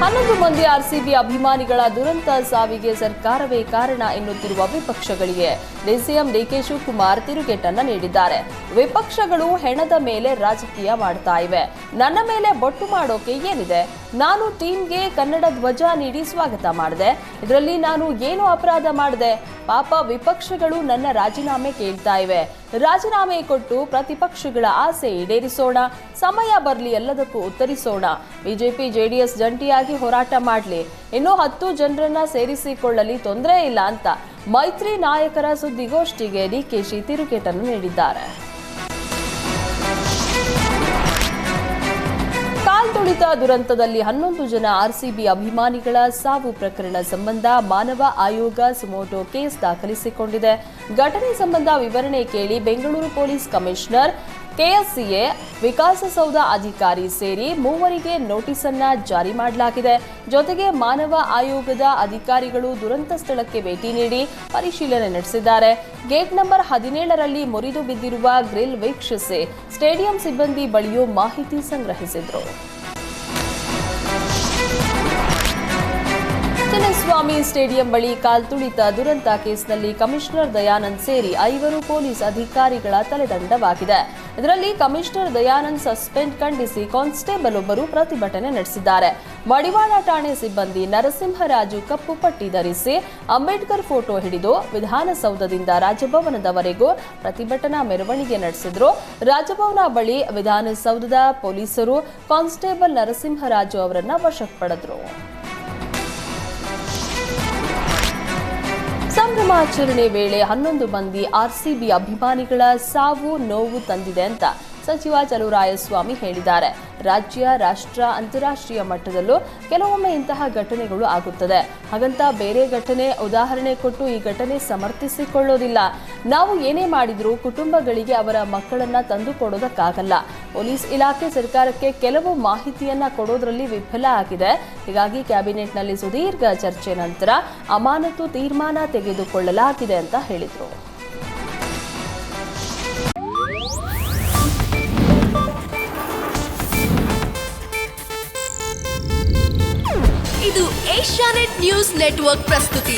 11 ಮಂದಿ ಆರ್ಸಿಬಿ ಅಭಿಮಾನಿಗಳ ದುರಂತ ಸಾವಿಗೆ ಸರ್ಕಾರವೇ ಕಾರಣ ಎನ್ನುತ್ತಿರುವ ವಿಪಕ್ಷಗಳಿಗೆ ಡಿಸಿಎಂ ಡಿಕೆ ಶಿವಕುಮಾರ್ ತಿರುಗೇಟನ್ನ ನೀಡಿದ್ದಾರೆ. ವಿಪಕ್ಷಗಳು ಹೆಣದ ಮೇಲೆ ರಾಜಕೀಯ ಮಾಡ್ತಾ ಇವೆ. ನನ್ನ ಮೇಲೆ ಬೊಟ್ಟು ಮಾಡೋಕೆ ಏನಿದೆ? ನಾನು ಟೀಮ್ಗೆ ಕನ್ನಡ ಧ್ವಜ ನೀಡಿ ಸ್ವಾಗತ ಮಾಡಿದೆ. ಇದರಲ್ಲಿ ನಾನು ಏನು ಅಪರಾಧ ಮಾಡಿದೆ? ಪಾಪ ವಿಪಕ್ಷಗಳು ನನ್ನ ರಾಜೀನಾಮೆ ಕೇಳ್ತಾ ಇವೆ. ರಾಜೀನಾಮೆ ಕೊಟ್ಟು ಪ್ರತಿಪಕ್ಷಗಳ ಆಸೆ ಈಡೇರಿಸೋಣ. ಸಮಯ ಬರಲಿ, ಎಲ್ಲದಕ್ಕೂ ಉತ್ತರಿಸೋಣ. ಬಿಜೆಪಿ ಜೆಡಿಎಸ್ ಜಂಟಿಯಾಗಿ ಹೋರಾಟ ಮಾಡಲಿ. ಇನ್ನೂ 10 ಜನರನ್ನ ಸೇರಿಸಿಕೊಳ್ಳಲಿ, ತೊಂದರೆ ಇಲ್ಲ ಅಂತ ಮೈತ್ರಿ ನಾಯಕರ ಸುದ್ದಿಗೋಷ್ಠಿಗೆ ಡಿಕೆಶಿ ತಿರುಗೇಟನ್ನು ನೀಡಿದ್ದಾರೆ. ಕಾಲ್ತುಳಿತ ದುರಂತದಲ್ಲಿ 11 ಜನ ಆರ್ಸಿಬಿ ಅಭಿಮಾನಿಗಳ ಸಾವು ಪ್ರಕರಣ ಸಂಬಂಧ ಮಾನವ ಆಯೋಗ ಸುಮೋಟೋ ಕೇಸ್ ದಾಖಲಿಸಿಕೊಂಡಿದೆ. ಘಟನೆ ಸಂಬಂಧ ವಿವರಣೆ ಕೇಳಿ Bengaluru police commissioner, KSCA, Vikasa Soudha ಅಧಿಕಾರಿ ಸೇರಿ 3 ನೋಟಿಸ್ ಅನ್ನ ಜಾರಿ ಮಾಡಲಾಗಿದೆ. ಜೊತೆಗೆ ಮಾನವ ಆಯೋಗದ ಅಧಿಕಾರಿಗಳು ದುರಂತ ಸ್ಥಳಕ್ಕೆ ಭೇಟಿ ನೀಡಿ ಪರಿಶೀಲನೆ ನಡೆಸಿದ್ದಾರೆ. ಗೇಟ್ ನಂಬರ್ 17ರಲ್ಲಿ ಮುರಿದು ಬಿದ್ದಿರುವ ಗ್ರಿಲ್ ವೀಕ್ಷಿಸಿ ಸ್ಟೇಡಿಯಂ ಸಿಬ್ಬಂದಿ ಬಳಿಯೂ ಮಾಹಿತಿ ಸಂಗ್ರಹಿಸಿದರು. ಚಿನ್ನಸ್ವಾಮಿ ಸ್ಟೇಡಿಯಂ ಬಳಿ ಕಾಲ್ತುಳಿತ ದುರಂತ ಕೇಸ್ನಲ್ಲಿ ಕಮಿಷನರ್ ದಯಾನಂದ್ ಸೇರಿ 5 ಪೊಲೀಸ್ ಅಧಿಕಾರಿಗಳ ತಲೆದಂಡವಾಗಿದೆ. ಇದರಲ್ಲಿ ಕಮಿಷನರ್ ದಯಾನಂದ್ ಸಸ್ಪೆಂಡ್ ಖಂಡಿಸಿ ಕಾನ್ಸ್ಟೇಬಲ್ ಒಬ್ಬರು ಪ್ರತಿಭಟನೆ ನಡೆಸಿದ್ದಾರೆ. ಮಡಿವಾಳ ಠಾಣೆ ಸಿಬ್ಬಂದಿ ನರಸಿಂಹರಾಜು ಕಪ್ಪು ಪಟ್ಟಿ ಧರಿಸಿ ಅಂಬೇಡ್ಕರ್ ಫೋಟೋ ಹಿಡಿದು ವಿಧಾನಸೌಧದಿಂದ ರಾಜಭವನದವರೆಗೂ ಪ್ರತಿಭಟನಾ ಮೆರವಣಿಗೆ ನಡೆಸಿದ್ರು. ರಾಜಭವನ ಬಳಿ ವಿಧಾನಸೌಧದ ಪೊಲೀಸರು ಕಾನ್ಸ್ಟೇಬಲ್ ನರಸಿಂಹರಾಜು ಅವರನ್ನ ವಶಕ್ಕೆ ಪಡೆದರು. ಸಂಭ್ರಮಾಚರಣೆ ವೇಳೆ 11 ಮಂದಿ ಆರ್ಸಿಬಿ ಅಭಿಮಾನಿಗಳ ಸಾವು ನೋವು ತಂದಿದೆ ಅಂತ ಸಚಿವ ಚಲುವರಾಯಸ್ವಾಮಿ ಹೇಳಿದ್ದಾರೆ. ರಾಜ್ಯ, ರಾಷ್ಟ್ರ, ಅಂತಾರಾಷ್ಟ್ರೀಯ ಮಟ್ಟದಲ್ಲೂ ಕೆಲವೊಮ್ಮೆ ಇಂತಹ ಘಟನೆಗಳು ಆಗುತ್ತದೆ. ಹಾಗಂತ ಬೇರೆ ಘಟನೆ ಉದಾಹರಣೆ ಕೊಟ್ಟು ಈ ಘಟನೆ ಸಮರ್ಥಿಸಿಕೊಳ್ಳೋದಿಲ್ಲ. ನಾವು ಏನೇ ಮಾಡಿದ್ರೂ ಕುಟುಂಬಗಳಿಗೆ ಅವರ ಮಕ್ಕಳನ್ನ ತಂದು ಕೊಡೋದಕ್ಕಾಗಲ್ಲ. ಪೊಲೀಸ್ ಇಲಾಖೆ ಸರ್ಕಾರಕ್ಕೆ ಕೆಲವು ಮಾಹಿತಿಯನ್ನ ಕೊಡೋದ್ರಲ್ಲಿ ವಿಫಲ ಆಗಿದೆ. ಹೀಗಾಗಿ ಕ್ಯಾಬಿನೆಟ್ನಲ್ಲಿ ಸುದೀರ್ಘ ಚರ್ಚೆ ನಂತರ ಅಮಾನತು ತೀರ್ಮಾನ ತೆಗೆದುಕೊಳ್ಳಲಾಗಿದೆ ಅಂತ ಹೇಳಿದರು. ಇದು ಏಷ್ಯಾನೆಟ್ ನ್ಯೂಸ್ ನೆಟ್ವರ್ಕ್ ಪ್ರಸ್ತುತಿ.